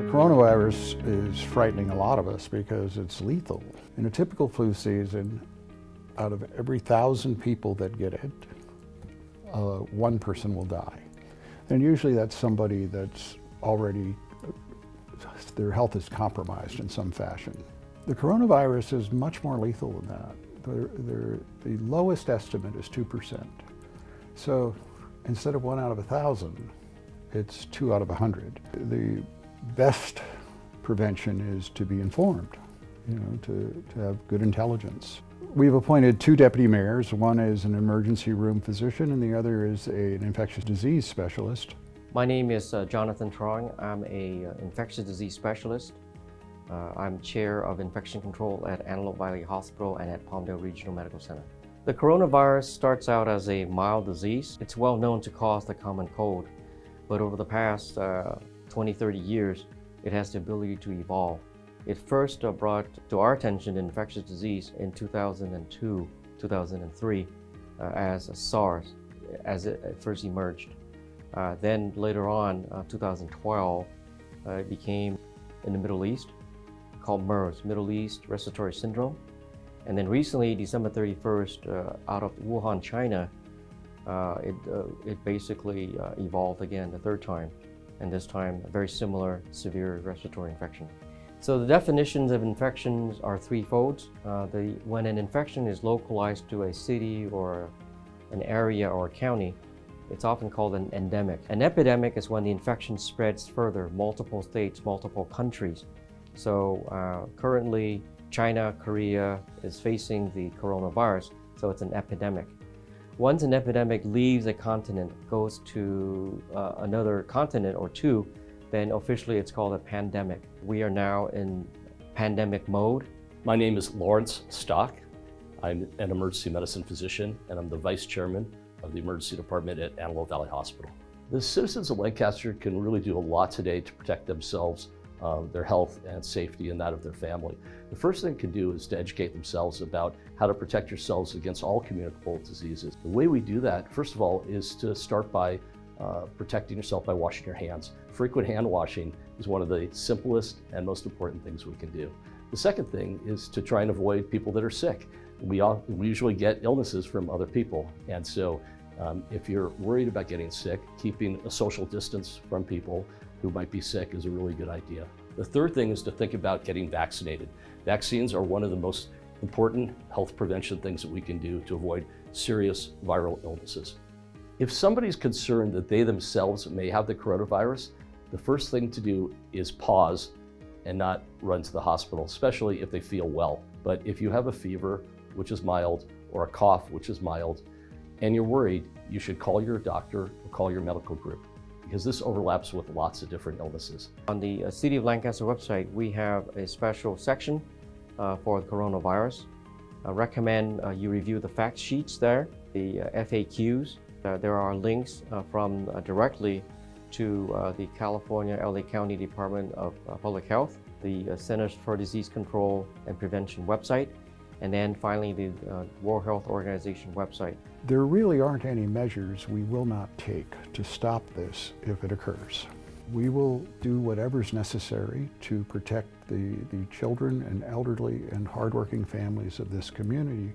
Coronavirus is frightening a lot of us because it's lethal. In a typical flu season, out of every 1,000 people that get it, one person will die. And usually that's somebody that's already, their health is compromised in some fashion. The coronavirus is much more lethal than that. The lowest estimate is 2%. So instead of 1 out of 1,000, it's 2 out of 100. The best prevention is to be informed, to have good intelligence. We've appointed 2 deputy mayors. One is an emergency room physician and the other is an infectious disease specialist. My name is Jonathan Trong. I'm an infectious disease specialist. I'm chair of infection control at Antelope Valley Hospital and at Palmdale Regional Medical Center. The coronavirus starts out as a mild disease. It's well known to cause the common cold, but over the past 20-30 years, it has the ability to evolve. It first brought to our attention infectious disease in 2002, 2003 as SARS, as it first emerged. Then later on, 2012, it became in the Middle East called MERS, Middle East Respiratory Syndrome. And then recently, December 31st, out of Wuhan, China, it basically evolved again the 3rd time, and this time a very similar severe respiratory infection. So the definitions of infections are threefold. When an infection is localized to a city or an area or a county, it's often called an endemic. An epidemic is when the infection spreads further, multiple states, multiple countries. So currently, China, Korea is facing the coronavirus, so it's an epidemic. Once an epidemic leaves a continent, goes to another continent or 2, then officially it's called a pandemic. We are now in pandemic mode. My name is Lawrence Stock. I'm an emergency medicine physician and I'm the vice chairman of the emergency department at Antelope Valley Hospital. The citizens of Lancaster can really do a lot today to protect themselves, their health and safety and that of their family. The first thing they can do is to educate themselves about how to protect yourselves against all communicable diseases. The way we do that, first of all, is to start by protecting yourself by washing your hands. Frequent hand washing is one of the simplest and most important things we can do. The second thing is to try and avoid people that are sick. We usually get illnesses from other people, and so if you're worried about getting sick, keeping a social distance from people who might be sick is a really good idea. The third thing is to think about getting vaccinated. Vaccines are one of the most important health prevention things that we can do to avoid serious viral illnesses. If somebody's concerned that they themselves may have the coronavirus, the first thing to do is pause and not run to the hospital, especially if they feel well. But if you have a fever, which is mild, or a cough, which is mild, and you're worried, you should call your doctor or call your medical group, because this overlaps with lots of different illnesses. On the City of Lancaster website, we have a special section for the coronavirus. I recommend you review the fact sheets there, the FAQs. There are links from directly to the California LA County Department of Public Health, the Centers for Disease Control and Prevention website, and then finally the World Health Organization website. There really aren't any measures we will not take to stop this if it occurs. We will do whatever's necessary to protect the children and elderly and hardworking families of this community.